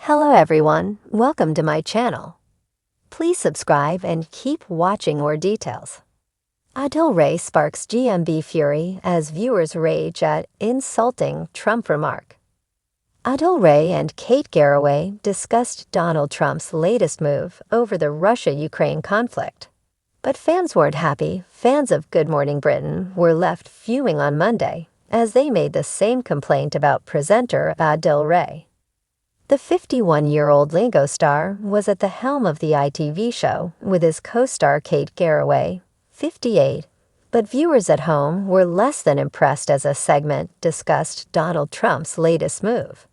Hello everyone, welcome to my channel. Please subscribe and keep watching more details. Adil sparks GMB fury as viewers rage at insulting Trump remark. Adil and Kate Garraway discussed Donald Trump's latest move over the Russia-Ukraine conflict. But fans weren't happy. Fans of Good Morning Britain were left fuming on Monday as they made the same complaint about presenter Adil. The 51-year-old lingo star was at the helm of the ITV show with his co-star Kate Garraway, 58, but viewers at home were less than impressed as a segment discussed Donald Trump's latest move.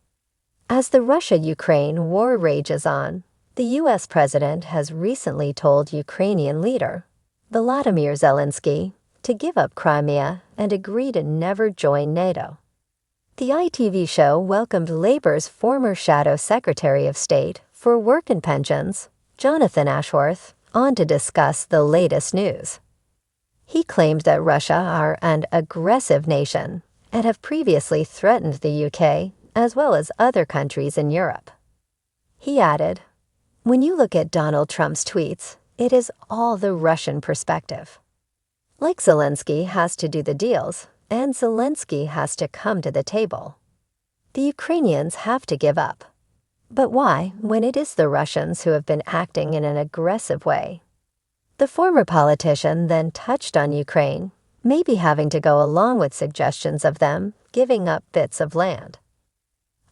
As the Russia-Ukraine war rages on, the U.S. president has recently told Ukrainian leader Volodymyr Zelensky to give up Crimea and agree to never join NATO. The ITV show welcomed Labour's former Shadow Secretary of State for Work and Pensions, Jonathan Ashworth, on to discuss the latest news. He claimed that Russia are an aggressive nation and have previously threatened the UK as well as other countries in Europe. He added, "When you look at Donald Trump's tweets, it is all the Russian perspective. Like Zelensky has to do the deals, and Zelensky has to come to the table. The Ukrainians have to give up. But why, when it is the Russians who have been acting in an aggressive way?" The former politician then touched on Ukraine, maybe having to go along with suggestions of them giving up bits of land.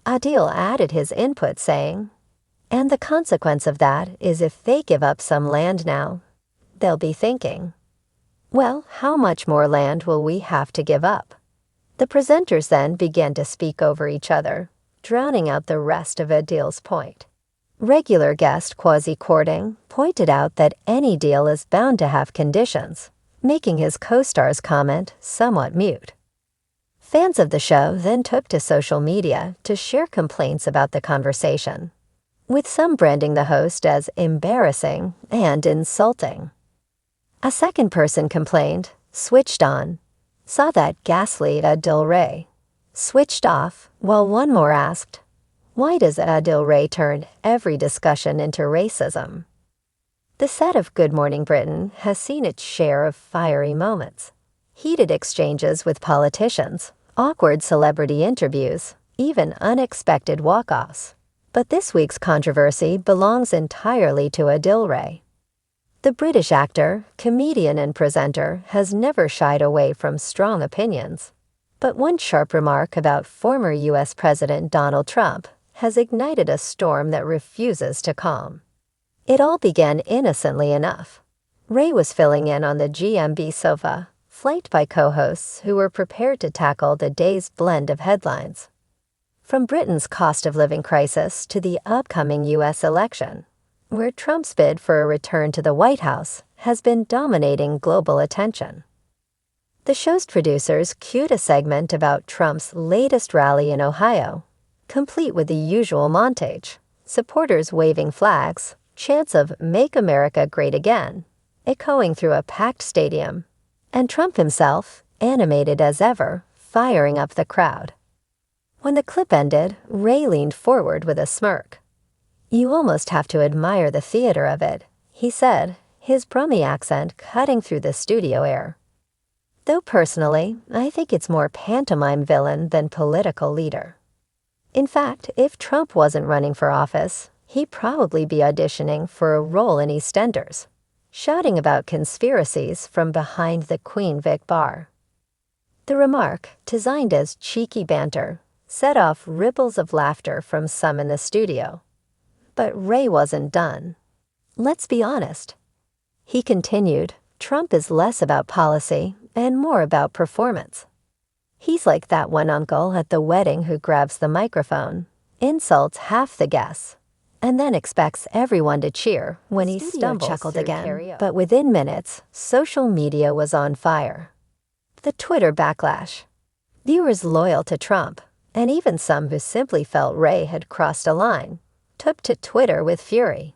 Adil added his input saying, "And the consequence of that is if they give up some land now, they'll be thinking, well, how much more land will we have to give up?" The presenters then began to speak over each other, drowning out the rest of Adil's point. Regular guest Kwasi Kwarteng pointed out that any deal is bound to have conditions, making his co-star's comment somewhat mute. Fans of the show then took to social media to share complaints about the conversation, with some branding the host as embarrassing and insulting. A second person complained, "Switched on," saw that gaslit Adil. Switched off, while one more asked, "Why does Adil turn every discussion into racism?" The set of Good Morning Britain has seen its share of fiery moments, heated exchanges with politicians, awkward celebrity interviews, even unexpected walk-offs. But this week's controversy belongs entirely to Adil. The British actor, comedian and presenter has never shied away from strong opinions. But one sharp remark about former U.S. President Donald Trump has ignited a storm that refuses to calm. It all began innocently enough. Ray was filling in on the GMB sofa, flanked by co-hosts who were prepared to tackle the day's blend of headlines. From Britain's cost of living crisis to the upcoming U.S. election, where Trump's bid for a return to the White House has been dominating global attention. The show's producers cued a segment about Trump's latest rally in Ohio, complete with the usual montage, supporters waving flags, chants of "Make America Great Again," echoing through a packed stadium, and Trump himself, animated as ever, firing up the crowd. When the clip ended, Ray leaned forward with a smirk. "You almost have to admire the theater of it," he said, his Brummie accent cutting through the studio air. "Though personally, I think it's more pantomime villain than political leader. In fact, if Trump wasn't running for office, he'd probably be auditioning for a role in EastEnders, shouting about conspiracies from behind the Queen Vic bar." The remark, designed as cheeky banter, set off ripples of laughter from some in the studio. But Ray wasn't done. "Let's be honest," he continued, "Trump is less about policy and more about performance. He's like that one uncle at the wedding who grabs the microphone, insults half the guests, and then expects everyone to cheer when he stumbles." Chuckled again, karaoke. But within minutes, social media was on fire. The Twitter backlash. Viewers loyal to Trump, and even some who simply felt Ray had crossed a line, took to Twitter with fury.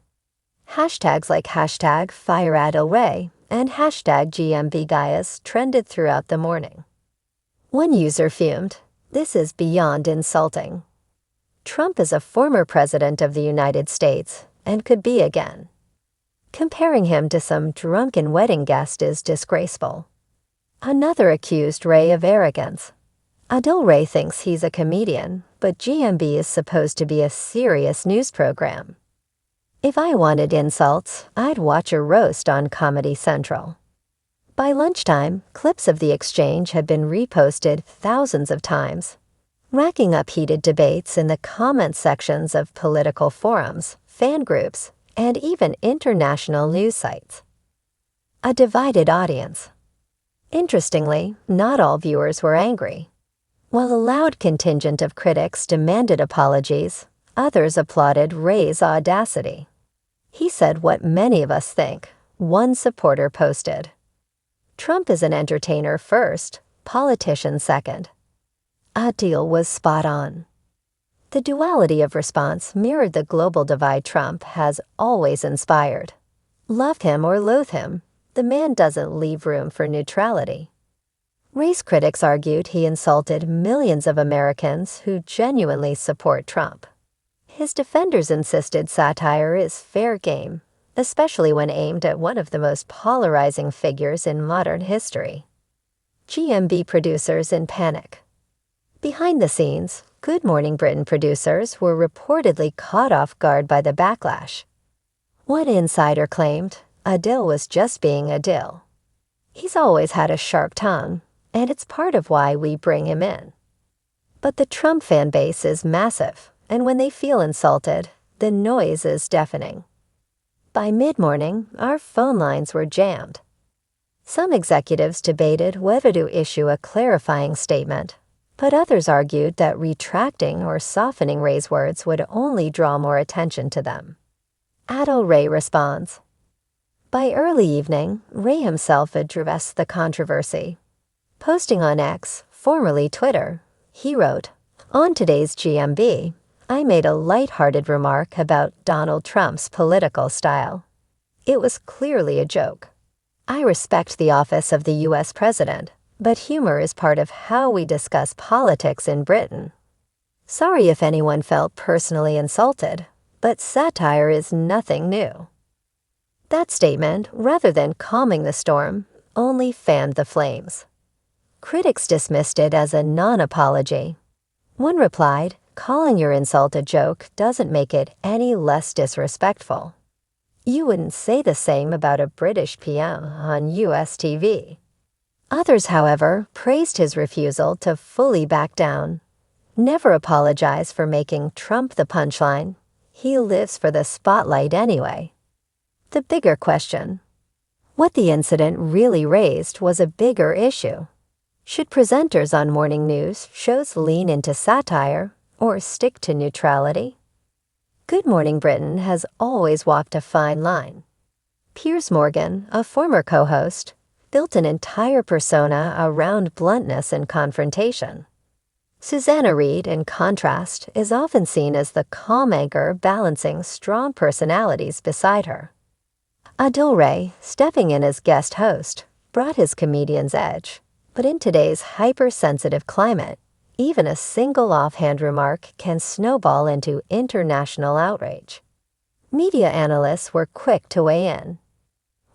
Hashtags like #FireAdilRay and #GMBGuyas trended throughout the morning. One user fumed, "This is beyond insulting." Trump is a former president of the United States and could be again. Comparing him to some drunken wedding guest is disgraceful. Another accused Ray of arrogance. Adil Ray thinks he's a comedian, but GMB is supposed to be a serious news program. If I wanted insults, I'd watch a roast on Comedy Central. By lunchtime, clips of the exchange had been reposted thousands of times, racking up heated debates in the comment sections of political forums, fan groups, and even international news sites. A divided audience. Interestingly, not all viewers were angry. While a loud contingent of critics demanded apologies, others applauded Ray's audacity. He said what many of us think, one supporter posted. Trump is an entertainer first, politician second. Adil was spot on. The duality of response mirrored the global divide Trump has always inspired. Love him or loathe him, the man doesn't leave room for neutrality. Race critics argued he insulted millions of Americans who genuinely support Trump. His defenders insisted satire is fair game, especially when aimed at one of the most polarizing figures in modern history. GMB producers in panic. Behind the scenes, Good Morning Britain producers were reportedly caught off guard by the backlash. One insider claimed Adil was just being Adil. He's always had a sharp tongue, and it's part of why we bring him in. But the Trump fan base is massive, and when they feel insulted, the noise is deafening. By mid-morning, our phone lines were jammed. Some executives debated whether to issue a clarifying statement, but others argued that retracting or softening Ray's words would only draw more attention to them. Adil Ray responds. By early evening, Ray himself addressed the controversy. Posting on X, formerly Twitter, he wrote, "On today's GMB, I made a light-hearted remark about Donald Trump's political style. It was clearly a joke. I respect the office of the U.S. president, but humor is part of how we discuss politics in Britain. Sorry if anyone felt personally insulted, but satire is nothing new." That statement, rather than calming the storm, only fanned the flames. Critics dismissed it as a non-apology. One replied, "Calling your insult a joke doesn't make it any less disrespectful. You wouldn't say the same about a British PM on US TV." Others, however, praised his refusal to fully back down. Never apologize for making Trump the punchline. He lives for the spotlight anyway. The bigger question. What the incident really raised was a bigger issue. Should presenters on morning news shows lean into satire or stick to neutrality? Good Morning Britain has always walked a fine line. Piers Morgan, a former co-host, built an entire persona around bluntness and confrontation. Susanna Reid, in contrast, is often seen as the calm anchor balancing strong personalities beside her. Adil Ray, stepping in as guest host, brought his comedian's edge. But in today's hypersensitive climate, even a single offhand remark can snowball into international outrage. Media analysts were quick to weigh in.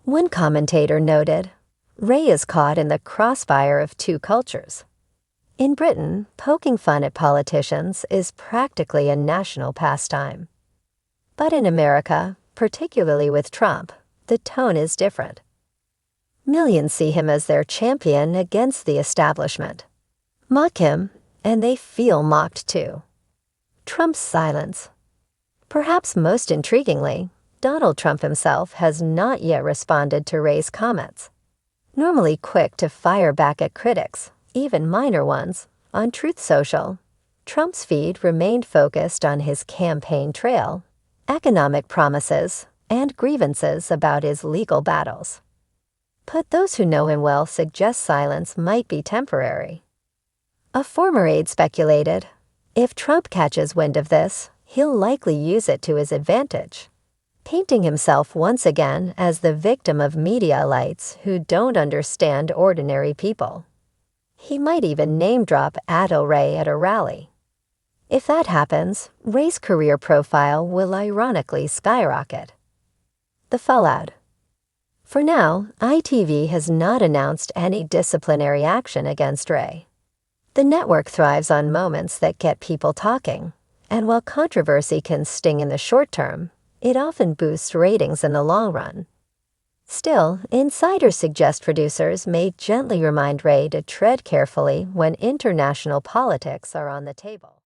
One commentator noted, "Ray is caught in the crossfire of two cultures. In Britain, poking fun at politicians is practically a national pastime. But in America, particularly with Trump, the tone is different. Millions see him as their champion against the establishment. Mock him, and they feel mocked too." Trump's silence. Perhaps most intriguingly, Donald Trump himself has not yet responded to Ray's comments. Normally quick to fire back at critics, even minor ones, on Truth Social, Trump's feed remained focused on his campaign trail, economic promises, and grievances about his legal battles. But those who know him well suggest silence might be temporary. A former aide speculated, if Trump catches wind of this, he'll likely use it to his advantage, painting himself once again as the victim of media elites who don't understand ordinary people. He might even name-drop Adil Ray at a rally. If that happens, Ray's career profile will ironically skyrocket. The fallout. For now, ITV has not announced any disciplinary action against Ray. The network thrives on moments that get people talking, and while controversy can sting in the short term, it often boosts ratings in the long run. Still, insiders suggest producers may gently remind Ray to tread carefully when international politics are on the table.